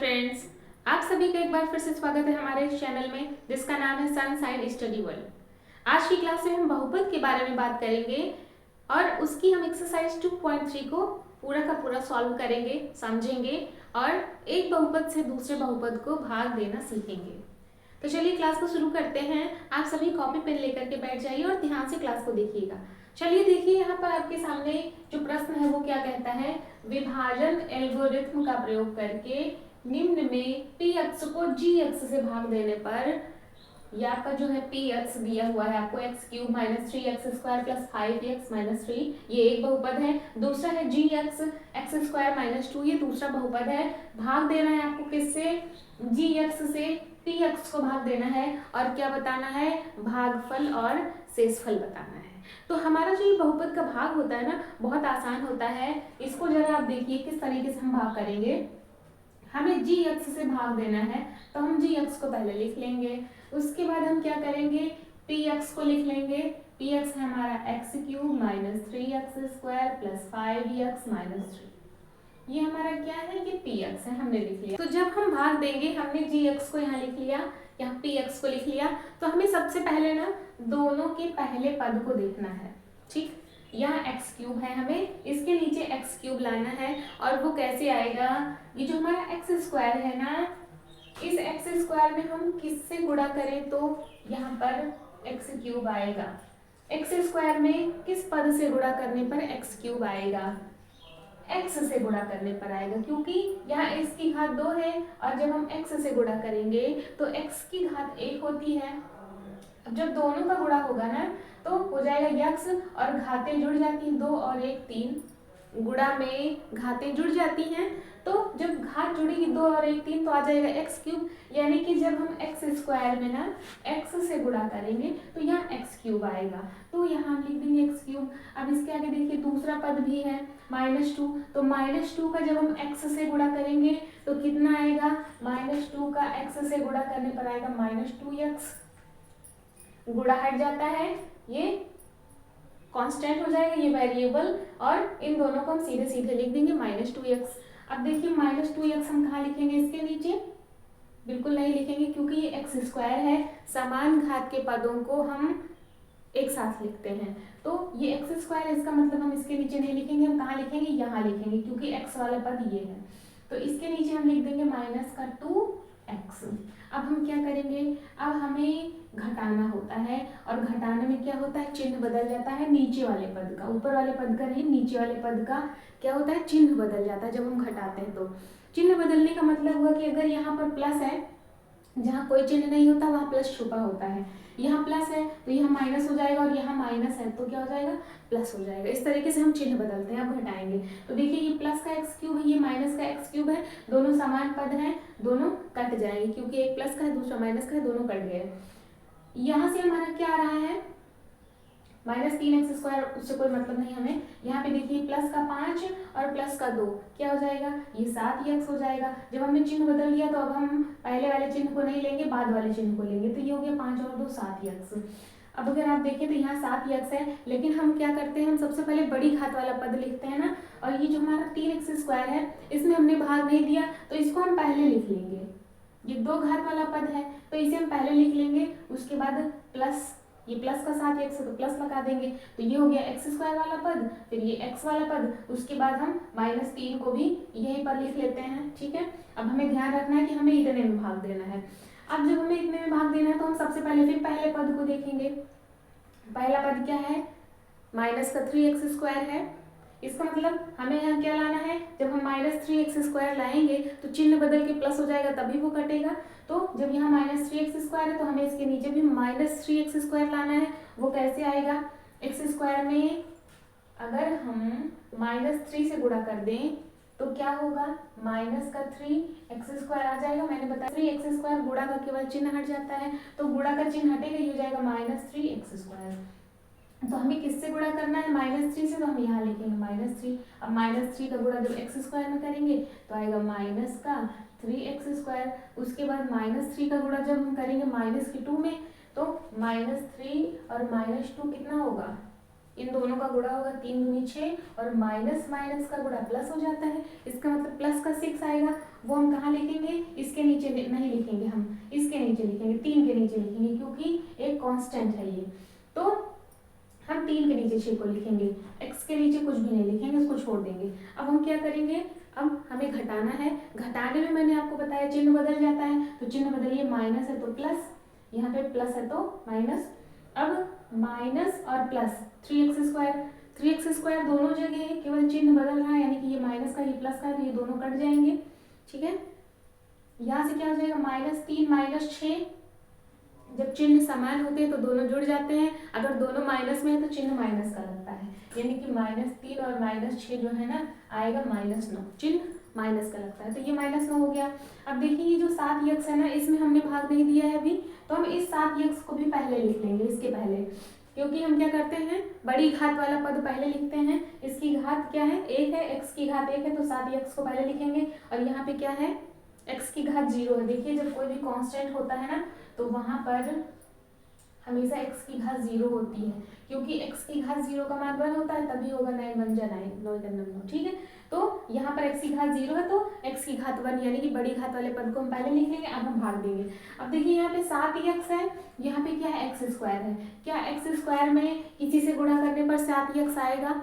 Friends, आप सभी का एक बार फिर से स्वागत है हमारे इस चैनल में जिसका नाम है सनसाइन स्टडी वर्ल्ड। आज की क्लास में हम बहुपद के बारे में बात करेंगे और उसकी हम एक्सरसाइज 2.3 को पूरा का पूरा सॉल्व करेंगे, समझेंगे और एक बहुपद से दूसरे बहुपद को भाग देना सीखेंगे। तो चलिए क्लास को शुरू करते हैं। आप सभी कॉपी पेन लेकर के बैठ जाइए और ध्यान से क्लास को देखिएगा। चलिए देखिए, यहाँ पर आपके सामने जो प्रश्न है वो क्या कहता है, विभाजन एल्गोरिथम का प्रयोग करके निम्न में पी अक्ष को जी अक्ष से भाग देने पर, ये आपका जो है पी अक्ष दिया हुआ है आपको x cube minus 3x² plus 5x minus 3, ये एक बहुपद है। दूसरा है जी अक्ष x² माइनस 2, ये दूसरा बहुपद है। भाग देना है आपको किससे, जी अक्ष से पी अक्ष को भाग देना है और क्या बताना है, भागफल और शेषफल बताना है। तो हमारा जो ये बहुपद का भाग होता है ना, बहुत आसान होता है। इसको जरा आप देखिए किस तरीके से हम भाग करेंगे। हमें जी अक्ष से भाग देना है तो हम जी अक्ष को पहले लिख लेंगे, उसके बाद हम क्या करेंगे, पी अक्ष को लिख लेंगे। पी अक्ष है हमारा x cube minus 3x² plus 5x minus 3, ये हमारा क्या है, ये पी अक्ष है, हमने लिख लिया। तो जब हम भाग देंगे, हमने जी अक्ष को यहाँ लिख लिया, यहाँ पी अक्ष को लिख लिया, तो हमें सबसे पहले ना दोनों के पहले पद को देखना है। ठीक, यहाँ एक्स क्यूब है, हमें इसके नीचे एक्स क्यूब लाना है और वो कैसे आएगा, ये जो हमारा x² है ना, इस x² में हम किससे गुणा करें तो यहाँ पर एक्स क्यूब आएगा। x² में किस पद से गुणा करने पर एक्स क्यूब आएगा, x से गुणा करने पर आएगा, क्योंकि यहाँ x की घात 2 है और जब हम x से गुणा करेंगे तो x की घात 1 होती है। अब जब दोनों का गुणा होगा ना तो हो जाएगा यक्स और घातें जुड़ जाती हैं, 2 और 1 3, गुणा में घातें जुड़ जाती हैं, तो जब घात जुड़ेगी 2 और 1 3 तो आ जाएगा एक्स क्यूब। यानी कि जब हम x² में ना x से गुणा करेंगे तो यहाँ एक्स क्यूब आएगा, तो यहाँ हम लिख देंगे एक्स क्यूब। अब इसके आगे देखिए दूसरा पद भी है -2, तो -2 का जब हम x से गुणा करेंगे तो कितना आएगा, -2 का x से गुणा करने पर आएगा -2x, गुणा हट जाता है, ये कांस्टेंट हो जाएगा, ये वेरिएबल, और इन दोनों को हम सीधे सीधे लिख देंगे -2x। अब देखिए -2x हम कहाँ लिखेंगे, इसके नीचे बिल्कुल नहीं लिखेंगे क्योंकि ये x² है, समान घात के पदों को हम एक साथ लिखते हैं, तो ये x² है, इसका मतलब हम इसके नीचे नहीं लिखेंगे, हम कहाँ लिखेंगे, यहाँ लिखेंगे, क्योंकि x वाला पद ये है, तो इसके नीचे हम लिख देंगे -2x। अब हम क्या करेंगे, अब हमें घटाना होता है और घटाने में क्या होता है, चिन्ह बदल जाता है नीचे वाले पद का, ऊपर वाले पद का नहीं, नीचे वाले पद का क्या होता है, चिन्ह बदल जाता है जब हम घटाते हैं। तो चिन्ह बदलने का मतलब हुआ कि अगर यहाँ पर प्लस है, जहाँ कोई चिन्ह नहीं होता वहाँ प्लस छुपा होता है, यहाँ प्लस है तो यहाँ माइनस हो जाएगा और यहाँ माइनस है तो क्या हो जाएगा, प्लस हो जाएगा। इस तरीके से हम चिन्ह बदलते हैं। अब घटाएंगे तो देखिए ये प्लस का एक्स क्यूब है, ये माइनस का एक्स क्यूब है, दोनों समान पद हैं, दोनों कट जाएंगे क्योंकि एक प्लस का है दूसरा माइनस का है, दोनों कट गए। यहाँ से हमारा क्या आ रहा है, -3x², उससे कोई मतलब नहीं हमें। यहाँ पे देखिए प्लस का 5 और प्लस का 2 क्या हो जाएगा, ये 7x हो जाएगा। जब हमने चिन्ह बदल दिया तो अब हम पहले वाले चिन्ह को नहीं लेंगे, बाद वाले चिन्ह को लेंगे, तो ये हो गया 5 और 2 7x। अब अगर आप देखें तो यहाँ 7x है, लेकिन हम क्या करते हैं, हम सबसे पहले बड़ी घात वाला पद लिखते हैं ना, और ये जो हमारा 3x² है इसमें हमने भाग नहीं दिया तो इसको हम पहले लिख लेंगे। ये 2 घात वाला पद है तो इसे हम पहले लिख लेंगे, उसके बाद प्लस, ये प्लस का 7x है तो प्लस लगा देंगे, तो ये हो गया x² वाला पद, फिर ये x वाला पद, उसके बाद हम -3 को भी यहीं पर लिख लेते हैं। ठीक है, अब हमें ध्यान रखना है कि हमें इतने में भाग देना है। अब जब हमें इतने में भाग देना है तो हम सबसे पहले फिर पहले पद को देखेंगे। पहला पद क्या है, -3x² है, इसका मतलब हमें यहाँ क्या लाना है, जब हम -3x² लाएंगे तो चिन्ह बदल के प्लस हो जाएगा तभी वो कटेगा, तो जब यहाँ -3x² है तो हमें इसके नीचे भी -3x² लाना है। वो कैसे आएगा, x² में अगर हम -3 से गुणा कर दें तो क्या होगा, -3x² आ जाएगा। मैंने बताया 3x² गुणा का केवल चिन्ह हट जाता है, तो गुणा का चिन्ह हटेगा, ये हो जाएगा -3x²। तो हमें किससे गुणा करना है, -3 से, तो हम यहाँ लिखेंगे -3। अब -3 का गुणा जब x² में करेंगे तो आएगा -3x², उसके बाद -3 का गुणा जब हम करेंगे -2 में तो -3 और -2 कितना होगा, इन दोनों का गुणा होगा 3 दूनी 6 और माइनस माइनस का गुणा प्लस हो जाता है। इसका मतलब प्लस का 6 आएगा, वो हम कहाँ लिखेंगे, इसके नीचे नहीं लिखेंगे, हम इसके नीचे लिखेंगे, 3 के नीचे लिखेंगे क्योंकि एक कांस्टेंट है ये। तो हम 3 के नीचे 6 को लिखेंगे, x के नीचे कुछ भी नहीं लिखेंगे, उसको छोड़ देंगे। अब हम क्या करेंगे, अब हमें घटाना है। घटाने में मैंने आपको बताया चिन्ह बदल जाता है, तो चिन्ह बदलिए, माइनस है तो प्लस, यहाँ पे प्लस है तो माइनस। अब माइनस और प्लस 3x², 3x² दोनों जगह है, केवल चिन्ह बदल रहा है, यानी कि ये माइनस का ये प्लस का, तो ये दोनों कट जाएंगे। ठीक है, यहाँ से क्या हो जाएगा, -3 -6। जब चिन्ह समान होते हैं तो दोनों जुड़ जाते हैं, अगर दोनों माइनस में है तो चिन्ह माइनस का लगता है, यानी कि -3 और -6 जो है ना आएगा -9, चिन्ह माइनस का लगता है, तो ये -9 हो गया। अब देखिए ये जो 7x है ना, इसमें हमने भाग नहीं दिया है अभी, तो हम इस 7x को भी पहले लिख लेंगे, इसके पहले, क्योंकि हम क्या करते हैं, बड़ी घात वाला पद पहले लिखते हैं। इसकी घात क्या है, 1 है, x की घात 1 है, तो 7x को पहले लिखेंगे। और यहाँ पे क्या है, x की घात 0 है। देखिए जब कोई भी कांस्टेंट होता है ना, तो वहां पर हमेशा x की घात 0 होती है, क्योंकि x की घात 0 का मान 1 होता है, तभी होगा 9 1 जा 9, 9 का 9। ठीक है, तो यहाँ पर x की घात 0 है, तो x की घात 1 यानी कि बड़ी घात वाले पद को हम पहले लिख लेंगे। अब हम भाग देंगे। अब देखिए यहाँ पे 7x है, यहाँ पे क्या है, x² है। क्या x² में किसी से गुणा करने पर 7x आएगा,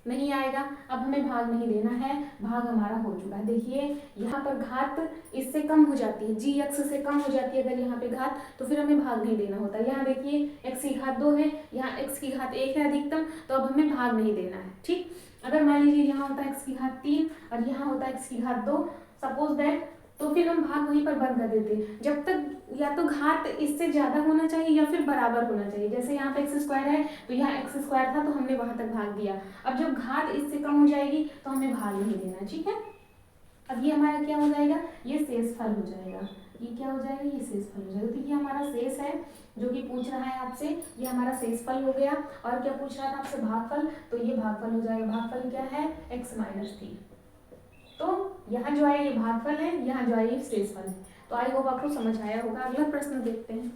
नहीं आएगा। अब हमें भाग नहीं देना है, भाग हमारा हो चुका है। देखिए यहाँ पर घात इससे कम हो जाती है, g(x) से कम हो जाती है अगर यहाँ पे घात, तो फिर हमें भाग नहीं देना होता। यहाँ देखिए x की घात 2 है, यहाँ x की घात 1 है अधिकतम, तो अब हमें भाग नहीं देना है। ठीक, अगर मान लीजिए यहाँ होता है x की घात 3 और यहाँ होता है x की घात 2, सपोज दैट, तो फिर हम भाग वहीं पर बंद कर देते, जब तक या तो घात इससे ज्यादा होना चाहिए या फिर बराबर होना चाहिए। जैसे यहाँ पे x² है, तो यहाँ x² था, तो हमने वहां तक भाग दिया। अब जब घात इससे कम हो जाएगी तो हमें भाग नहीं देना। ठीक है, अब ये हमारा क्या हो जाएगा, ये शेषफल हो जाएगा। ये क्या हो जाएगा, ये शेषफल हो जाएगा। तो ये हमारा शेष है जो कि पूछ रहा है आपसे, ये हमारा शेषफल हो गया। और क्या पूछ रहा था आपसे, भागफल, तो ये भागफल हो जाएगा। भागफल क्या है, x - 3। तो यहाँ जो है ये भागफल है, यहाँ जो है ये शेषफल है। तो आई होप आपको समझ आया होगा। अगला प्रश्न देखते हैं।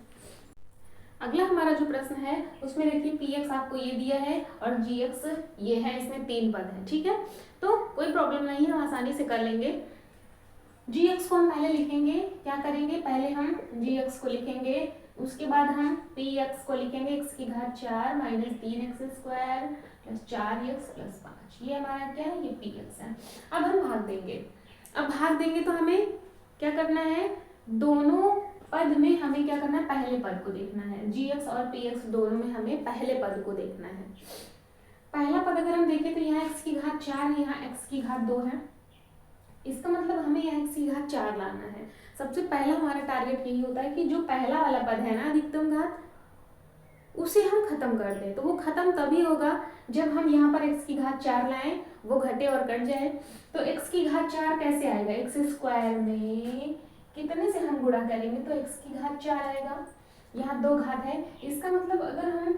अगला हमारा जो प्रश्न है उसमें देखिए px आपको ये दिया है और gx ये है, इसमें 3 पद है। ठीक है, तो कोई प्रॉब्लम नहीं है, हम आसानी से कर लेंगे। gx को हम पहले लिखेंगे, क्या करेंगे, पहले हम gx को लिखेंगे, उसके बाद हम px को लिखेंगे, x की घात 4 - 3x² + 4x + 5। ये हमारा क्या है, ये px है। अब हम भाग देंगे। अब भाग देंगे तो हमें क्या करना है, दोनों पद में हमें क्या करना है, पहले पद को देखना है। gx और px दोनों में हमें पहले पद को देखना है। पहला पद अगर हम देखें तो यहाँ x की घात 4 है, यहाँ x की घात 2 है। इसका मतलब हमें यहाँ x की घात 4 लाना है। सबसे पहला हमारा टारगेट यही होता है कि जो पहला वाला पद है ना, अधिकतम घात, उसे हम खत्म कर दें। तो वो खत्म तभी होगा जब हम यहाँ पर x की घात 4 लाएं, वो घटे और कट जाए। तो x की घात 4 कैसे आएगा, x² में कितने से हम गुणा करेंगे, तो x की घात 4 आएगा। यहाँ 2 घात है, इसका मतलब अगर हम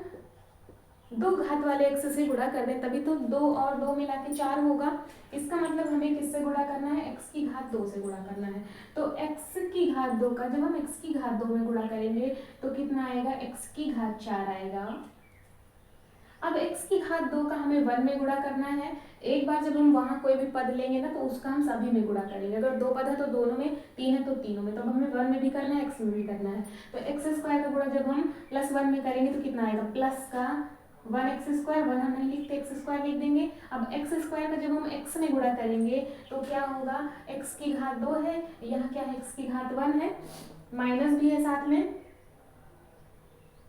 2 घात वाले x से गुणा कर दें तभी तो 2 और 2 मिला के 4 होगा। इसका मतलब हमें किससे गुणा करना है, x की घात 2 से गुणा करना है। तो x की घात 2 का जब हम x की घात 2 में गुणा करेंगे तो कितना आएगा, x की घात 4 आएगा। अब x की घात 2 का हमें 1 में गुणा करना है। एक बार जब हम वहां कोई भी पद लेंगे ना, तो उसका हम सभी में गुणा करेंगे। अगर 2 पद है तो दोनों में, 3 है तो तीनों में, तो हमें 1 में भी करना है, x में भी करना है। तो x² का गुणा जब हम +1 में करेंगे तो कितना आएगा, प्लस का 1x², 1 हम नहीं लिखते, x² लिख देंगे। अब x² का जब हम x में गुणा करेंगे तो क्या होगा, x की घात 2 है, यहाँ क्या है, x की घात 1 है, माइनस भी है साथ में,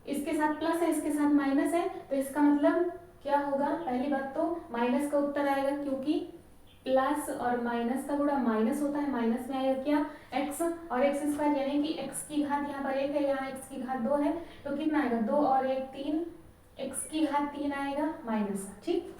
इसके साथ प्लस है, इसके साथ माइनस है, तो इसका मतलब क्या होगा, पहली बात तो माइनस का उत्तर आएगा, क्योंकि प्लस और माइनस का गुणा माइनस होता है। माइनस में आएगा क्या, x और x², यानी कि x की घात यहाँ पर 1 है, यहाँ x की घात 2 है, तो कितना आएगा, 2 और 1 3, x की घात 3 आएगा माइनस का। ठीक,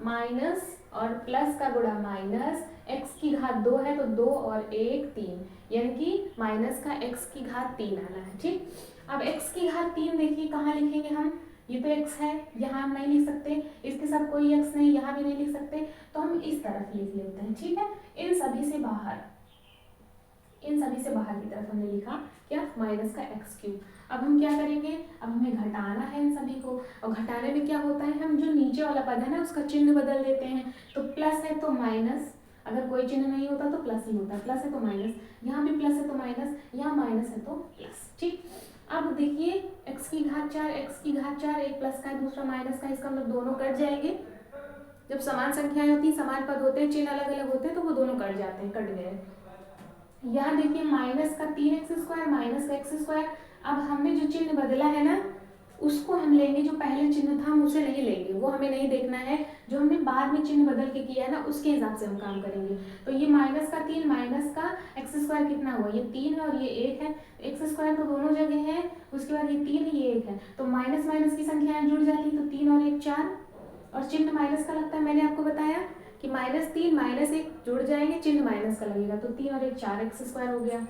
माइनस और प्लस का गुणा माइनस, x की घात 2 है तो 2 और 1 3, यानी कि माइनस का x की घात 3 आना है। ठीक, अब x की घात 3 देखिए कहाँ लिखेंगे हम, ये तो x है, यहाँ हम नहीं लिख सकते, इसके साथ कोई x नहीं, यहाँ भी नहीं लिख सकते, तो हम इस तरफ लिख लेते हैं। ठीक है, इन सभी से बाहर की तरफ हमने लिखा क्या, माइनस का x3। अब हम क्या करेंगे, अब हमें घटाना है इन सभी को, और घटाने में क्या होता है, हम जो नीचे वाला पद है ना उसका चिन्ह बदल देते हैं। तो प्लस है तो माइनस, अगर कोई चिन्ह नहीं होता तो प्लस ही होता है, प्लस है तो माइनस, यहाँ भी प्लस है तो माइनस, यहाँ माइनस है तो प्लस। ठीक, अब देखिए x की घात 4, x की घात 4, एक प्लस का है दूसरा माइनस का, इसका मतलब दोनों कट जाएंगे। जब समान संख्याएं होती हैं, समान पद होते हैं, चिन्ह अलग अलग होते हैं, तो वो दोनों कट जाते हैं, कट गए। यहाँ देखिए माइनस का 3x² माइनस का x²। अब हमने जो चिन्ह बदला है ना उसको हम लेंगे, जो पहले चिन्ह था हम उसे नहीं लेंगे, वो हमें नहीं देखना है, जो हमने बाद में चिन्ह बदल के किया है ना उसके हिसाब से हम काम करेंगे। तो ये माइनस का 3 माइनस का x² कितना हुआ, ये 3 है और ये 1 है, x² तो दोनों जगह है, उसके बाद ये 3 है ये 1 है, तो माइनस माइनस की संख्याएं जुड़ जाती, तो 3 और 1 4, और चिन्ह माइनस का लगता है, मैंने आपको बताया कि -3 -1 जुड़ जाएंगे, चिन्ह माइनस का लगेगा, तो 3 और 1 4x² हो गया।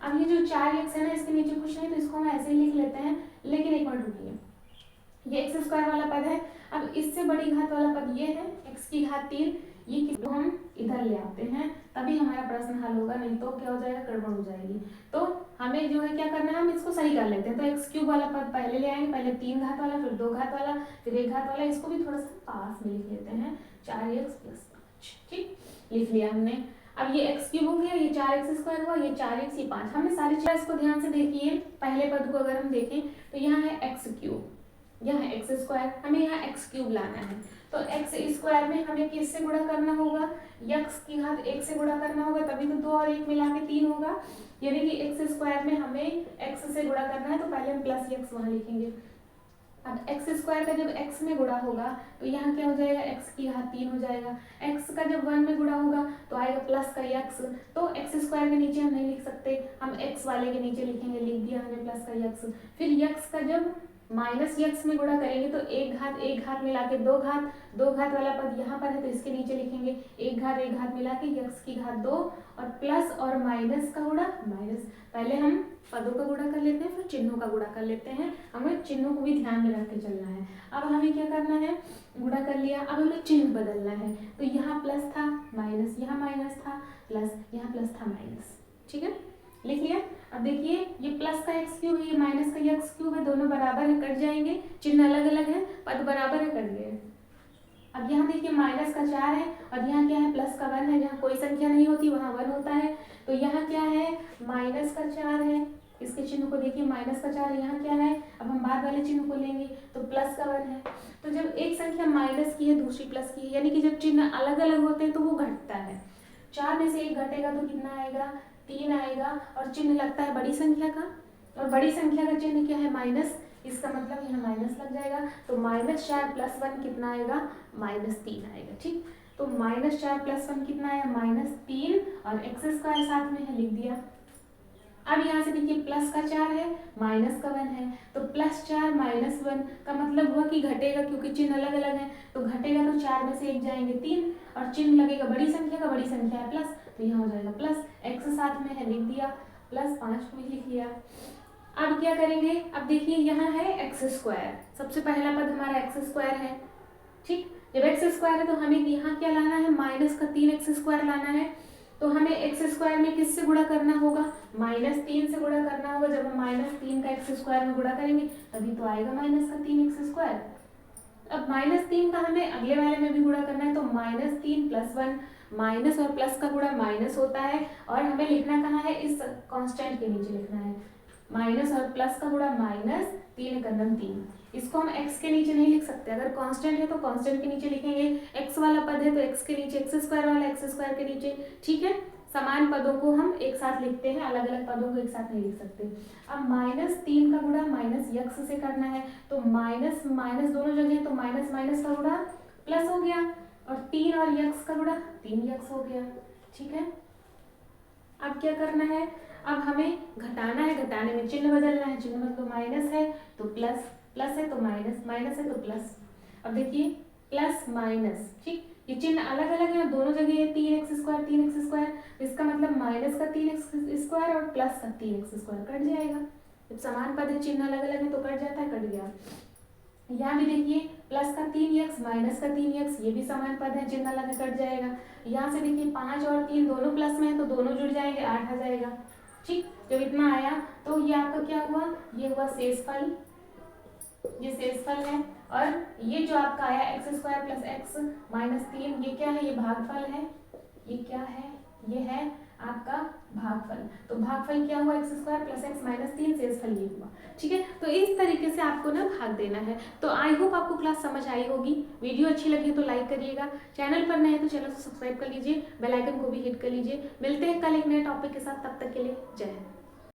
अब ये जो 4x है ना इसके नीचे कुछ नहीं, तो इसको हम ऐसे ही लिख लेते हैं, लेकिन एक मिनट रुकिए, ये x² वाला पद है, अब इससे बड़ी घात वाला पद ये है x की घात 3, ये किसको हम इधर ले आते हैं, तभी हमारा प्रश्न हल होगा, नहीं तो क्या हो जाएगा, गड़बड़ हो जाएगी। तो हमें जो है क्या करना है, हम इसको सही कर लेते हैं। तो x³ वाला पद पहले ले आएंगे, पहले 3 घात वाला, फिर 2 घात वाला, फिर 1 घात वाला, इसको भी थोड़ा सा पास में लिख लेते हैं, 4x + 5। ठीक, लिख लिया हमने। अब ये x³ हो गया, ये 4x² हुआ, ये 4x, ये 5, हमने सारी चीज़, इसको ध्यान से देखिए, पहले पद को अगर हम देखें तो यहाँ है x³, यहाँ है x², हमें यहाँ x³ लाना है, तो x² में हमें किससे गुणा करना होगा, x की घात 1 से गुणा करना होगा, तभी तो 2 और 1 मिला के 3 होगा, यानी कि x² में हमें x से गुणा करना है, तो पहले हम प्लस x वहाँ लिखेंगे। अब x² का जब x में गुणा होगा तो यहाँ क्या हो जाएगा, x की घात 3 हो जाएगा, x का जब 1 में गुणा होगा तो आएगा प्लस का x, तो x² के नीचे हम नहीं लिख सकते, हम x वाले के नीचे लिखेंगे, लिख दिया हमने प्लस का x। फिर x का जब -x में गुणा करेंगे तो एक घात मिला के 2 घात वाला पद यहाँ पर है, तो इसके नीचे लिखेंगे एक घात मिला के x की घात 2, और प्लस और माइनस का गुणा माइनस, पहले हम पदों का गुणा कर लेते हैं, फिर चिन्हों का गुणा कर लेते हैं, हमें चिन्हों को भी ध्यान में रख के चलना है। अब हमें क्या करना है, गुणा कर लिया, अब हमें चिन्ह बदलना है, तो यहाँ प्लस था माइनस, यहाँ माइनस था प्लस, यहाँ प्लस था माइनस। ठीक है, लिख लिया। अब देखिए ये प्लस का x³ है, ये माइनस का x³ है, दोनों बराबर है, कट जाएंगे, चिन्ह अलग अलग है, पद बराबर है, कट गए। अब यहाँ देखिए माइनस का 4 है और यहाँ क्या है, प्लस का 1 है, जहाँ कोई संख्या नहीं होती वहाँ 1 होता है, तो यहाँ क्या है, माइनस का 4 है, इसके चिन्ह को देखिए, माइनस का 4 है, यहाँ क्या है, अब हम बाद वाले चिन्ह को लेंगे तो प्लस का 1 है। तो जब एक संख्या माइनस की है दूसरी प्लस की है, यानी कि जब चिन्ह अलग अलग होते हैं तो वो घटता है, 4 में से 1 घटेगा तो कितना आएगा, 3 आएगा, और चिन्ह लगता है बड़ी संख्या का, और बड़ी संख्या का चिन्ह क्या है, माइनस, इसका मतलब यहाँ माइनस लग जाएगा, तो -4 + 1 कितना आएगा, -3 आएगा। ठीक, तो -4 + 1 कितना आया, -3, और x² साथ में है, लिख दिया। अब यहाँ से देखिए प्लस का 4 है, माइनस का 1 है, तो +4 -1 का मतलब हुआ कि घटेगा, क्योंकि चिन्ह अलग अलग है, तो घटेगा तो 4 में से 1 जाएंगे 3, और चिन्ह लगेगा बड़ी संख्या का, बड़ी संख्या है प्लस, तो यहाँ हो जाएगा प्लस, x साथ में है, लिख दिया, +5 को भी लिख लिया। अब क्या करेंगे, अब देखिए यहाँ है x², सबसे पहला पद हमारा x² है। ठीक, जब x² है तो हमें यहाँ क्या लाना है, माइनस का 3x² लाना है, तो हमें x² में किससे गुणा करना होगा, -3 से गुणा करना होगा, जब हम -3 का x² में गुणा करेंगे तभी तो आएगा -3x²। अब -3 का हमें अगले वाले में भी गुणा करना है, तो -3 + 1, माइनस और प्लस का गुणा माइनस होता है, और हमें लिखना कहाँ है, इस कांस्टेंट के नीचे लिखना है, माइनस और प्लस का गुणा माइनस, 3 × 3, इसको हम x के नीचे नहीं लिख सकते, अगर कांस्टेंट है तो कांस्टेंट के नीचे लिखेंगे, x वाला पद है तो x के नीचे, x² वाला x² के नीचे। ठीक है, समान पदों को हम एक साथ लिखते हैं, अलग अलग पदों को एक साथ नहीं लिख सकते। अब -3 का गुणा -x से करना है, तो माइनस माइनस दोनों जगह है, तो माइनस माइनस का गुणा प्लस हो गया, और 3 और x का गुणा 3x हो गया। ठीक है, अब क्या करना है, अब हमें घटाना है, घटाने में चिन्ह बदलना है, चिन्ह मतलब माइनस है तो प्लस, प्लस है तो माइनस, माइनस है तो प्लस। अब देखिए प्लस माइनस, ठीक, ये चिन्ह अलग अलग है, दोनों जगह ये 3x², 3x², इसका मतलब माइनस का 3x² और प्लस का 3x² कट जाएगा, जब समान पद है चिन्ह अलग अलग है तो कट जाता है, कट गया। यहाँ भी देखिए प्लस का 3x माइनस का 3x, ये भी समान पद है, चिन्ह अलग है, कट जाएगा। यहाँ से देखिए 5 और 3 दोनों प्लस में है तो दोनों जुड़ जाएंगे, 8 आ जाएगा। ठीक, जब इतना आया तो ये आपका क्या हुआ, ये हुआ शेषफल, ये शेषफल है। और ये जो आपका आया x square plus x minus 3, ये क्या है, ये भागफल है। ये क्या है, ये है आपका भागफल। तो भागफल क्या हुआ, x square plus x minus 3, शेषफल ये हुआ। ठीक है, तो इस तरीके से आपको ना भाग देना है। तो आई होप आपको क्लास समझ आई होगी। वीडियो अच्छी लगी तो लाइक करिएगा, चैनल पर नए हैं तो चैनल को सब्सक्राइब कर लीजिए, बेल आइकन को भी हिट कर लीजिए। मिलते हैं कल एक नए टॉपिक के साथ, तब तक के लिए जय हिंद।